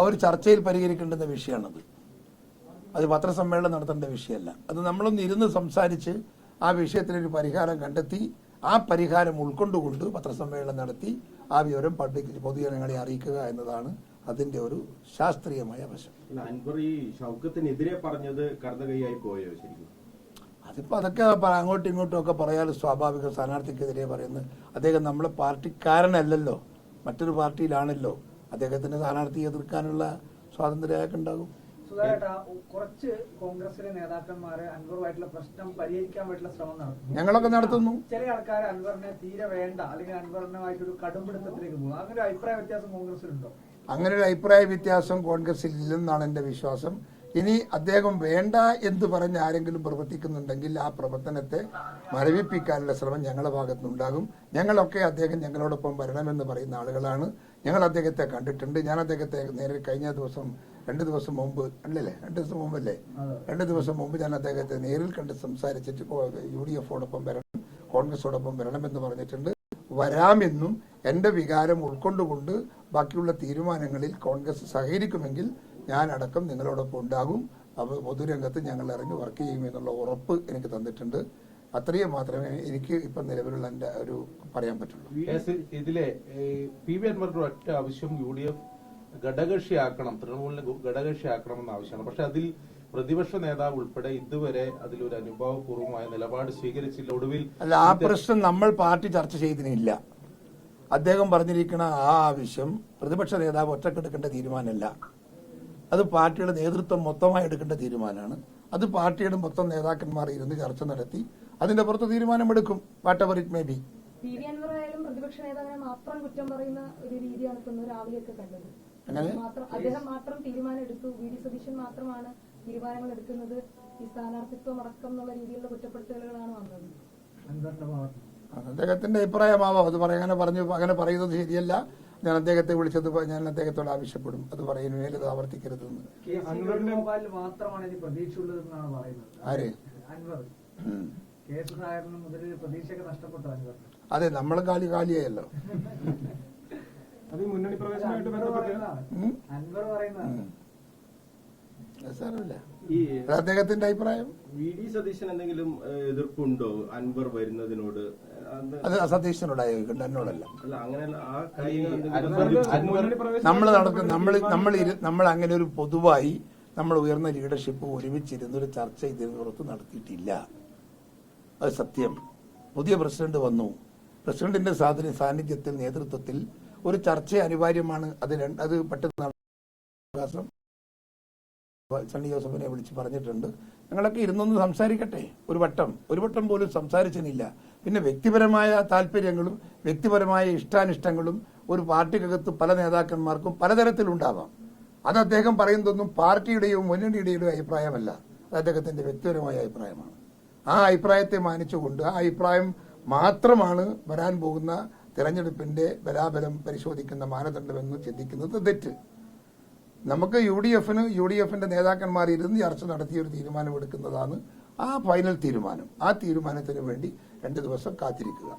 അവർ ചർച്ചയിൽ പരിഹരിക്കേണ്ടുന്ന വിഷയമാണത്. അത് പത്രസമ്മേളനം നടത്തേണ്ട വിഷയമല്ല. അത് നമ്മളൊന്ന് ഇരുന്ന് സംസാരിച്ച് ആ വിഷയത്തിനൊരു പരിഹാരം കണ്ടെത്തി ആ പരിഹാരം ഉൾക്കൊണ്ടുകൊണ്ട് പത്രസമ്മേളനം നടത്തി ആ വിവരം പൊതുജനങ്ങളെ അറിയിക്കുക എന്നതാണ് അതിന്റെ ഒരു ശാസ്ത്രീയമായ വശം. അൻവർ ഈ ഷൗക്കത്തിനെതിരെ പറഞ്ഞത് കടന്നുകൈയായി പോയോ ശരിക്കും? അതിപ്പോ അതൊക്കെ അങ്ങോട്ടും ഇങ്ങോട്ടും ഒക്കെ പറയാൻ സ്വാഭാവിക. സ്ഥാനാർത്ഥിക്കെതിരെ പറയുന്നത് അദ്ദേഹം നമ്മളെ പാർട്ടിക്കാരനല്ലല്ലോ, മറ്റൊരു പാർട്ടിയിലാണല്ലോ. അദ്ദേഹത്തിന് സ്ഥാനാർത്ഥിയെ എതിർക്കാനുള്ള സ്വാതന്ത്ര്യം അയാൾക്ക് ഉണ്ടാകും. കുറച്ച് കോൺഗ്രസിലെ നേതാക്കന്മാര് അൻവറുമായിട്ടുള്ള പ്രശ്നം പരിഹരിക്കാൻ വേണ്ടിയുള്ള ശ്രമം നടത്തുന്നു. ഞങ്ങളൊക്കെ നടത്തുന്നു. ചില ആൾക്കാർ അൻവറിനെ തീരെ വേണ്ട, അല്ലെങ്കിൽ അൻവറിനുമായിട്ടൊരു കടുംപിടുത്തത്തിലേക്ക് പോകും. അങ്ങനെ ഒരു അഭിപ്രായ വ്യത്യാസം കോൺഗ്രസിലുണ്ടോ? അങ്ങനെ ഒരു അഭിപ്രായ വ്യത്യാസം കോൺഗ്രസിൽ ഇല്ലെന്നാണ് എന്റെ വിശ്വാസം. ഇനി അദ്ദേഹം വേണ്ട എന്ന് പറഞ്ഞ് ആരെങ്കിലും പ്രവർത്തിക്കുന്നുണ്ടെങ്കിൽ ആ പ്രവർത്തനത്തെ മരവിപ്പിക്കാനുള്ള ശ്രമം ഞങ്ങളുടെ ഭാഗത്തുനിന്നുണ്ടാകും. ഞങ്ങളൊക്കെ അദ്ദേഹം ഞങ്ങളോടൊപ്പം വരണമെന്ന് പറയുന്ന ആളുകളാണ്. ഞങ്ങൾ അദ്ദേഹത്തെ കണ്ടിട്ടുണ്ട്. ഞാൻ അദ്ദേഹത്തെ നേരെ കഴിഞ്ഞ ദിവസം 2 ദിവസം മുമ്പ് അല്ലല്ലേ 2 ദിവസം മുമ്പല്ലേ 2 ദിവസം മുമ്പ് ഞാൻ അദ്ദേഹത്തെ നേരിൽ കണ്ട് സംസാരിച്ചിട്ട് UDF-ഓടൊപ്പം വരണം, കോൺഗ്രസോടൊപ്പം വരണമെന്ന് പറഞ്ഞിട്ടുണ്ട്. വരാമെന്നും എന്റെ വികാരം ഉൾക്കൊണ്ടുകൊണ്ട് ബാക്കിയുള്ള തീരുമാനങ്ങളിൽ കോൺഗ്രസ് സഹകരിക്കുമെങ്കിൽ ഞാൻ അടക്കം നിങ്ങളോടൊപ്പം ഉണ്ടാകും. അപ്പോൾ പൊതുരംഗത്ത് ഞങ്ങൾ ഇറങ്ങി വർക്ക് ചെയ്യുമെന്നുള്ള ഉറപ്പ് എനിക്ക് തന്നിട്ടുണ്ട്. അത്രയും മാത്രമേ എനിക്ക് ഇപ്പം നിലവിലുള്ള എന്റെ ഒരു പറയാൻ പറ്റുള്ളൂ. ഇതിലെ PV അൻവറിന്റെ ഒറ്റ ആവശ്യം UDF ഘടകകക്ഷിയാക്കണം, തൃണമൂലിനെ ഘടകകക്ഷിയാക്കണമെന്ന ആവശ്യമാണ്. പക്ഷെ അതിൽ പ്രതിപക്ഷ നേതാവ് ഉൾപ്പെടെ ഇതുവരെ അതിലൊരു അനുഭാവപൂർവമായ നിലപാട് സ്വീകരിച്ചില്ല. ഒടുവിൽ അല്ല, ആ പ്രശ്നം നമ്മൾ പാർട്ടി ചർച്ച ചെയ്തിട്ടില്ല. അദ്ദേഹം പറഞ്ഞിരിക്കുന്ന ആ ആവശ്യം പ്രതിപക്ഷ നേതാവ് ഒറ്റക്കെടുക്കേണ്ട തീരുമാനമല്ല. അത് പാർട്ടിയുടെ നേതൃത്വം മൊത്തമായി എടുക്കേണ്ട തീരുമാനമാണ്. അത് പാർട്ടിയുടെ മൊത്തം നേതാക്കന്മാർ ഇരുന്ന് ചർച്ച നടത്തി അതിന്റെ പുറത്ത് തീരുമാനമെടുക്കും. Whatever it may be. PV Anwar ആയാലും പ്രതിപക്ഷ നേതാവിനെ മാത്രം കുറ്റം പറയുന്ന ഒരു രീതിയാണ് ഇപ്പൊ രാവിലെയൊക്കെ കണ്ടത്. അദ്ദേഹം മാത്രം തീരുമാനം എടുത്തു, VD സതീശൻ മാത്രമാണ് തീരുമാനങ്ങൾ എടുക്കുന്നത്, ഈ സ്ഥാനാർത്ഥിത്വം അടക്കം എന്നുള്ള രീതിയിലുള്ള കുറ്റപ്പെടുത്തലുകളാണ് വന്നത്. അദ്ദേഹത്തിന്റെ അഭിപ്രായമാവാം. അത് അങ്ങനെ പറയുന്നത് ശരിയല്ല. ഞാൻ അദ്ദേഹത്തെ വിളിച്ചത് ഞാൻ അദ്ദേഹത്തോട് ആവശ്യപ്പെടും അത് പറയുന്നതിൽ അത് ആവർത്തിക്കരുതെന്ന്. മാത്രമാണ് ഇനി പ്രതീക്ഷയുള്ളതെന്നാണ് പറയുന്നത്. ആര്? അൻവർ. കേസ് സാഹചര്യം മുതൽ പ്രതീക്ഷയൊക്കെ നഷ്ടപ്പെട്ടു അൻവർ. അതെ, നമ്മൾ കാലിയായല്ലോ. അത് മുന്നണി പ്രവേശനമായിട്ട് അൻവർ പറയുന്നതാണ്. സാരമില്ല, അദ്ദേഹത്തിന്റെ അഭിപ്രായം. VD സതീശൻ എന്തെങ്കിലും എതിർപ്പുണ്ടോ അൻവർ വരുന്നതിനോട്? അത് സതീശനോടായിരിക്കും, എന്നോടല്ല. നമ്മൾ അങ്ങനെ ഒരു പൊതുവായി നമ്മൾ ഉയർന്ന ലീഡർഷിപ്പ് ഒരുമിച്ചിരുന്നൊരു ചർച്ച ഇതിന് പുറത്ത് നടത്തിയിട്ടില്ല. അത് സത്യം. പുതിയ പ്രസിഡന്റ് വന്നു. പ്രസിഡന്റിന്റെ സാന്നിധ്യത്തിൽ നേതൃത്വത്തിൽ ഒരു ചർച്ച അനിവാര്യമാണ്. അത് പെട്ടെന്ന് അവകാശം സണ്ണി ജോസഫിനെ വിളിച്ച് പറഞ്ഞിട്ടുണ്ട്. ഞങ്ങളൊക്കെ ഇരുന്നൊന്ന് സംസാരിക്കട്ടെ. ഒരു വട്ടം പോലും സംസാരിച്ചില്ല. പിന്നെ വ്യക്തിപരമായ താല്പര്യങ്ങളും വ്യക്തിപരമായ ഇഷ്ടാനിഷ്ടങ്ങളും ഒരു പാർട്ടിക്കകത്ത് പല നേതാക്കന്മാർക്കും പലതരത്തിലുണ്ടാവാം. അത് അദ്ദേഹം പറയുന്നതൊന്നും പാർട്ടിയുടെയോ മുന്നണിയുടെയോ അഭിപ്രായമല്ല. അത് അദ്ദേഹത്തിന്റെ വ്യക്തിപരമായ അഭിപ്രായമാണ്. ആ അഭിപ്രായത്തെ മാനിച്ചുകൊണ്ട് ആ അഭിപ്രായം മാത്രമാണ് വരാൻ പോകുന്ന തെരഞ്ഞെടുപ്പിന്റെ ബലാബലം പരിശോധിക്കുന്ന മാനദണ്ഡമെന്ന് ചിന്തിക്കുന്നത് തെറ്റ്. നമുക്ക് UDF-ന്റെ നേതാക്കന്മാർ ഇരുന്ന് ചർച്ച നടത്തിയ ഒരു തീരുമാനമെടുക്കുന്നതാണ് ആ ഫൈനൽ തീരുമാനം. ആ തീരുമാനത്തിന് വേണ്ടി 2 ദിവസം കാത്തിരിക്കുക.